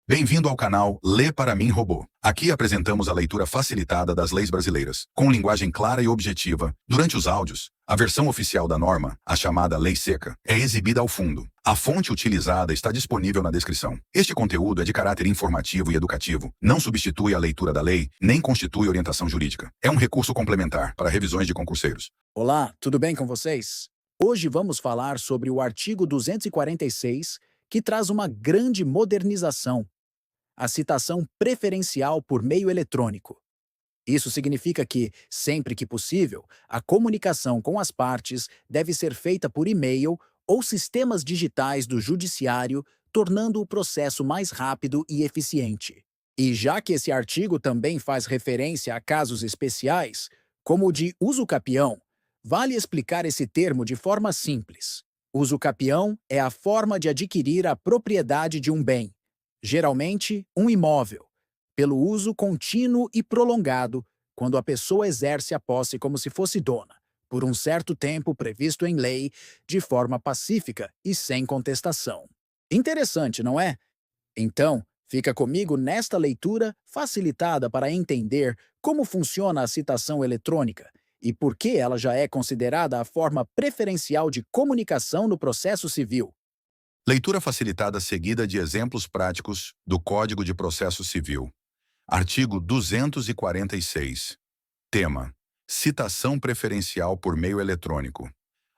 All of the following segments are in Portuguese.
Bem-vindo ao canal Lê para mim, Robô. Aqui apresentamos a leitura facilitada das leis brasileiras, com linguagem clara e objetiva. Durante os áudios, a versão oficial da norma, a chamada Lei Seca, é exibida ao fundo. A fonte utilizada está disponível na descrição. Este conteúdo é de caráter informativo e educativo, não substitui a leitura da lei, nem constitui orientação jurídica. É um recurso complementar para revisões de concurseiros. Olá, tudo bem com vocês? Hoje vamos falar sobre o artigo 246, que traz uma grande modernização: a citação preferencial por meio eletrônico. Isso significa que, sempre que possível, a comunicação com as partes deve ser feita por e-mail ou sistemas digitais do judiciário, tornando o processo mais rápido e eficiente. E já que esse artigo também faz referência a casos especiais, como o de uso capião, vale explicar esse termo de forma simples. Uso capião é a forma de adquirir a propriedade de um bem, geralmente um imóvel, pelo uso contínuo e prolongado, quando a pessoa exerce a posse como se fosse dona, por um certo tempo previsto em lei, de forma pacífica e sem contestação. Interessante, não é? Então, fica comigo nesta leitura facilitada para entender como funciona a citação eletrônica e por que ela já é considerada a forma preferencial de comunicação no processo civil. Leitura facilitada seguida de exemplos práticos do Código de Processo Civil. Artigo 246. Tema: citação preferencial por meio eletrônico.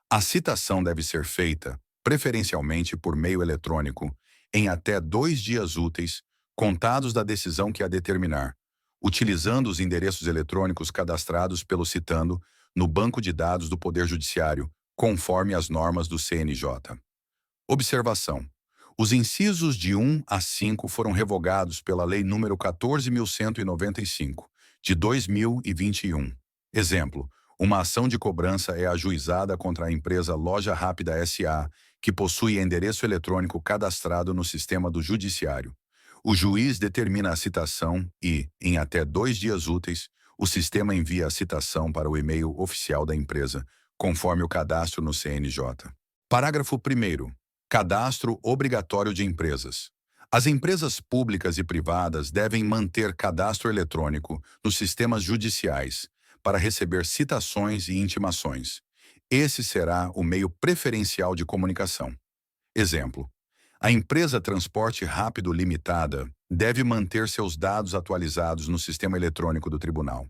A citação deve ser feita, preferencialmente por meio eletrônico, em até 2 dias úteis, contados da decisão que a determinar, utilizando os endereços eletrônicos cadastrados pelo citando no Banco de Dados do Poder Judiciário, conforme as normas do CNJ. Observação: os incisos de 1 a 5 foram revogados pela Lei nº 14.195, de 2021. Exemplo: uma ação de cobrança é ajuizada contra a empresa Loja Rápida S.A., que possui endereço eletrônico cadastrado no sistema do Judiciário. O juiz determina a citação e, em até 2 dias úteis, o sistema envia a citação para o e-mail oficial da empresa, conforme o cadastro no CNJ. Parágrafo 1º. Cadastro obrigatório de empresas. As empresas públicas e privadas devem manter cadastro eletrônico nos sistemas judiciais para receber citações e intimações. Esse será o meio preferencial de comunicação. Exemplo: a empresa Transporte Rápido Limitada deve manter seus dados atualizados no sistema eletrônico do tribunal.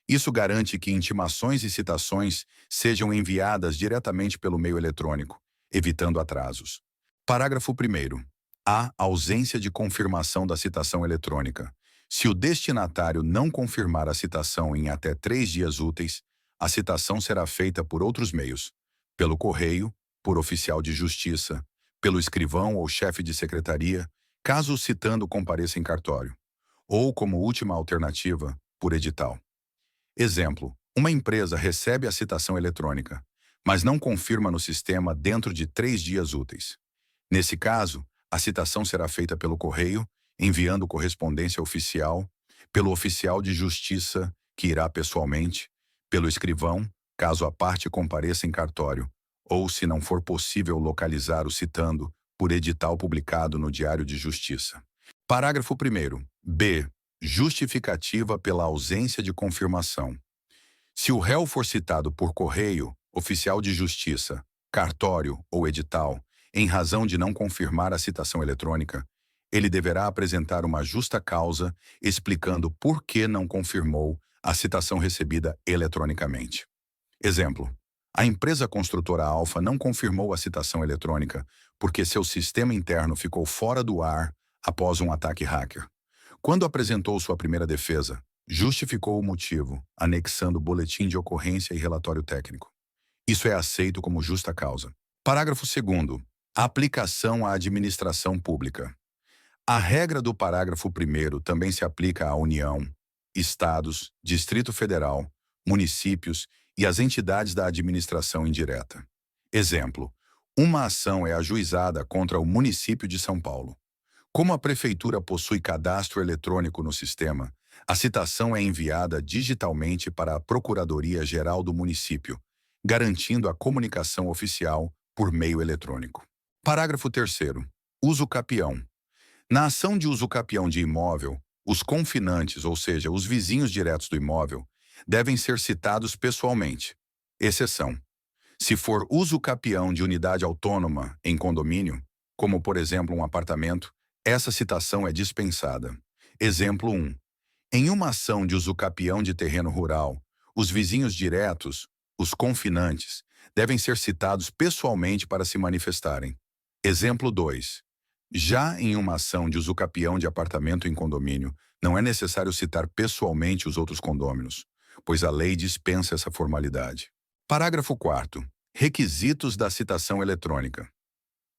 Isso garante que intimações e citações sejam enviadas diretamente pelo meio eletrônico, evitando atrasos. Parágrafo 1º. Há ausência de confirmação da citação eletrônica. Se o destinatário não confirmar a citação em até 3 dias úteis, a citação será feita por outros meios: pelo correio, por oficial de justiça, pelo escrivão ou chefe de secretaria, caso o citando compareça em cartório, ou, como última alternativa, por edital. Exemplo: uma empresa recebe a citação eletrônica, mas não confirma no sistema dentro de 3 dias úteis. Nesse caso, a citação será feita pelo correio, enviando correspondência oficial, pelo oficial de justiça, que irá pessoalmente, pelo escrivão, caso a parte compareça em cartório, ou, se não for possível localizar o citando, por edital publicado no Diário de Justiça. Parágrafo 1º. B. Justificativa pela ausência de confirmação. Se o réu for citado por correio, oficial de justiça, cartório ou edital, em razão de não confirmar a citação eletrônica, ele deverá apresentar uma justa causa explicando por que não confirmou a citação recebida eletronicamente. Exemplo: a empresa construtora Alfa não confirmou a citação eletrônica porque seu sistema interno ficou fora do ar após um ataque hacker. Quando apresentou sua primeira defesa, justificou o motivo, anexando boletim de ocorrência e relatório técnico. Isso é aceito como justa causa. Parágrafo 2º. Aplicação à administração pública. A regra do parágrafo 1º também se aplica à União, Estados, Distrito Federal, municípios e às entidades da administração indireta. Exemplo: uma ação é ajuizada contra o município de São Paulo. Como a prefeitura possui cadastro eletrônico no sistema, a citação é enviada digitalmente para a Procuradoria-Geral do município, garantindo a comunicação oficial por meio eletrônico. Parágrafo 3º. Uso capião. Na ação de uso capião de imóvel, os confinantes, ou seja, os vizinhos diretos do imóvel, devem ser citados pessoalmente. Exceção: se for uso capião de unidade autônoma em condomínio, como por exemplo um apartamento, essa citação é dispensada. Exemplo 1. Em uma ação de uso capião de terreno rural, os vizinhos diretos, os confinantes, devem ser citados pessoalmente para se manifestarem. Exemplo 2. Já em uma ação de uso capião de apartamento em condomínio, não é necessário citar pessoalmente os outros condôminos, pois a lei dispensa essa formalidade. Parágrafo 4º. Requisitos da citação eletrônica.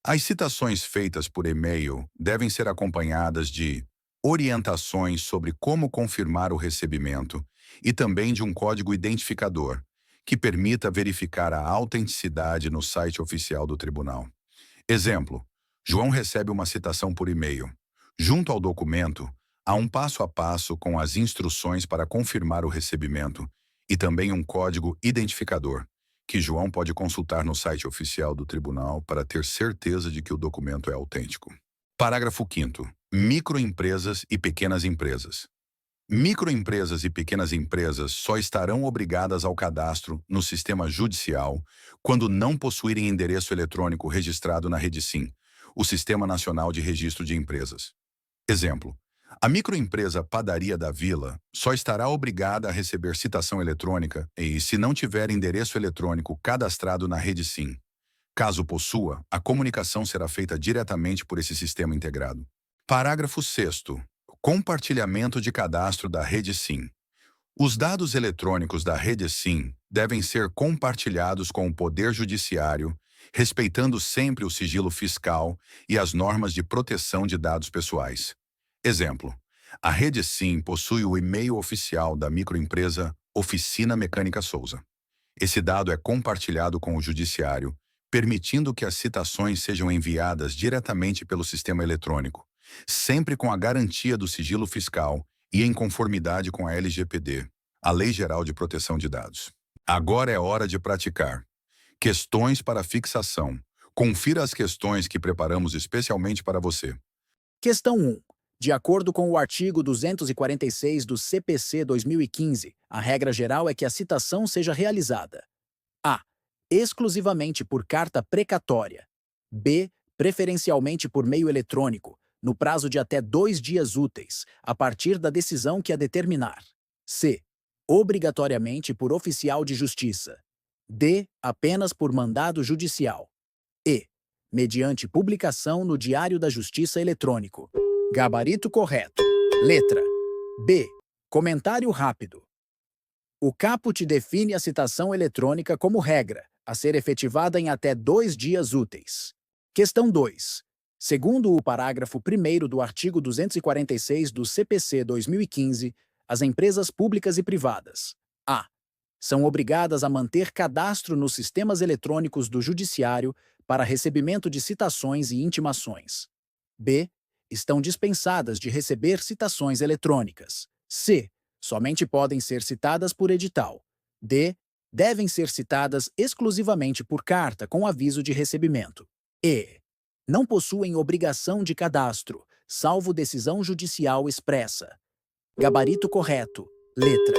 As citações feitas por e-mail devem ser acompanhadas de orientações sobre como confirmar o recebimento e também de um código identificador, que permita verificar a autenticidade no site oficial do tribunal. Exemplo: João recebe uma citação por e-mail. Junto ao documento, há um passo a passo com as instruções para confirmar o recebimento e também um código identificador, que João pode consultar no site oficial do tribunal para ter certeza de que o documento é autêntico. Parágrafo 5º. Microempresas e pequenas empresas. Microempresas e pequenas empresas só estarão obrigadas ao cadastro no sistema judicial quando não possuírem endereço eletrônico registrado na Rede-Sim, o Sistema Nacional de Registro de Empresas. Exemplo: a microempresa Padaria da Vila só estará obrigada a receber citação eletrônica se não tiver endereço eletrônico cadastrado na Rede-Sim. Caso possua, a comunicação será feita diretamente por esse sistema integrado. Parágrafo 6º. Compartilhamento de cadastro da Rede-Sim. Os dados eletrônicos da Rede-Sim devem ser compartilhados com o Poder Judiciário, respeitando sempre o sigilo fiscal e as normas de proteção de dados pessoais. Exemplo: a Rede-Sim possui o e-mail oficial da microempresa Oficina Mecânica Souza. Esse dado é compartilhado com o Judiciário, permitindo que as citações sejam enviadas diretamente pelo sistema eletrônico, sempre com a garantia do sigilo fiscal e em conformidade com a LGPD, a Lei Geral de Proteção de Dados. Agora é hora de praticar. Questões para fixação. Confira as questões que preparamos especialmente para você. Questão 1. De acordo com o artigo 246 do CPC 2015, a regra geral é que a citação seja realizada: a. Exclusivamente por carta precatória. B. Preferencialmente por meio eletrônico, no prazo de até 2 dias úteis, a partir da decisão que a determinar. C. Obrigatoriamente por oficial de justiça. D. Apenas por mandado judicial. E. Mediante publicação no Diário da Justiça eletrônico. Gabarito correto. Letra B. Comentário rápido. O caput define a citação eletrônica como regra, a ser efetivada em até 2 dias úteis. Questão 2. Segundo o parágrafo 1º do artigo 246 do CPC 2015, as empresas públicas e privadas: a. São obrigadas a manter cadastro nos sistemas eletrônicos do Judiciário para recebimento de citações e intimações. B. Estão dispensadas de receber citações eletrônicas. C. Somente podem ser citadas por edital. D. Devem ser citadas exclusivamente por carta com aviso de recebimento. E. Não possuem obrigação de cadastro, salvo decisão judicial expressa. Gabarito correto. Letra.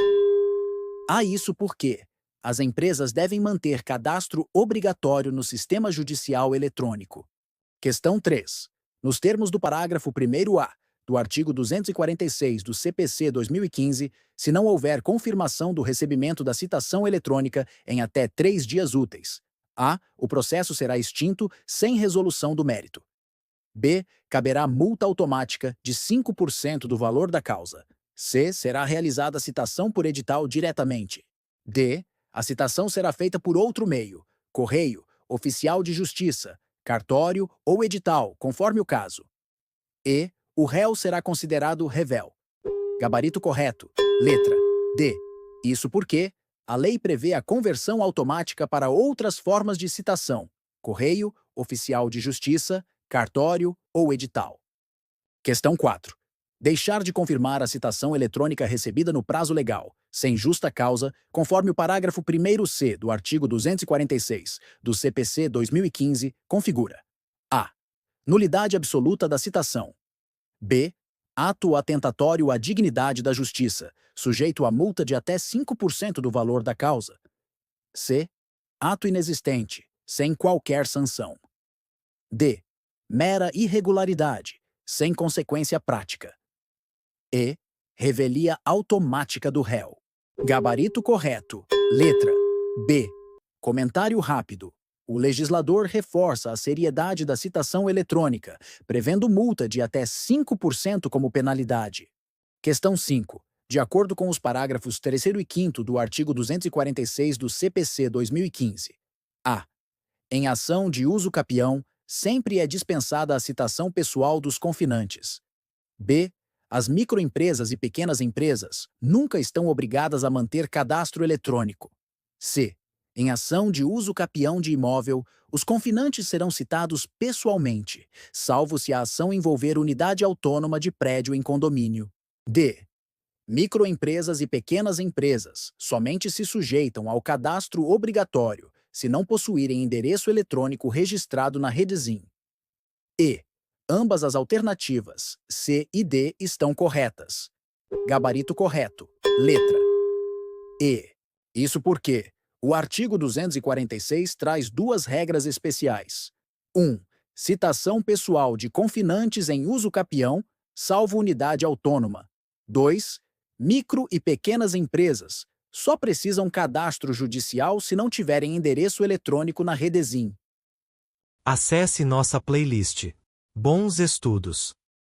Há isso porque as empresas devem manter cadastro obrigatório no sistema judicial eletrônico. Questão 3. Nos termos do parágrafo 1º-A do artigo 246 do CPC 2015, se não houver confirmação do recebimento da citação eletrônica em até 3 dias úteis: a. O processo será extinto sem resolução do mérito. B. Caberá multa automática de 5% do valor da causa. C. Será realizada a citação por edital diretamente. D. A citação será feita por outro meio: correio, oficial de justiça, cartório ou edital, conforme o caso. E. O réu será considerado revel. Gabarito correto. Letra D. Isso porque a lei prevê a conversão automática para outras formas de citação: correio, oficial de justiça, cartório ou edital. Questão 4. Deixar de confirmar a citação eletrônica recebida no prazo legal, sem justa causa, conforme o parágrafo 1º-C do artigo 246 do CPC 2015, configura: a. Nulidade absoluta da citação. B. Ato atentatório à dignidade da justiça, sujeito a multa de até 5% do valor da causa. C. Ato inexistente, sem qualquer sanção. D. Mera irregularidade, sem consequência prática. E. Revelia automática do réu. Gabarito correto. Letra B. Comentário rápido. O legislador reforça a seriedade da citação eletrônica, prevendo multa de até 5% como penalidade. Questão 5. De acordo com os parágrafos 3º e 5º do artigo 246 do CPC 2015, a. Em ação de uso capião, sempre é dispensada a citação pessoal dos confinantes. B. As microempresas e pequenas empresas nunca estão obrigadas a manter cadastro eletrônico. C. Em ação de uso capião de imóvel, os confinantes serão citados pessoalmente, salvo se a ação envolver unidade autônoma de prédio em condomínio. D. Microempresas e pequenas empresas somente se sujeitam ao cadastro obrigatório se não possuírem endereço eletrônico registrado na Redezim. E. Ambas as alternativas, C e D, estão corretas. Gabarito correto. Letra E. Isso porque o artigo 246 traz duas regras especiais. 1. Citação pessoal de confinantes em uso capião, salvo unidade autônoma. 2. Micro e pequenas empresas só precisam cadastro judicial se não tiverem endereço eletrônico na Redezim. Acesse nossa playlist. Bons estudos!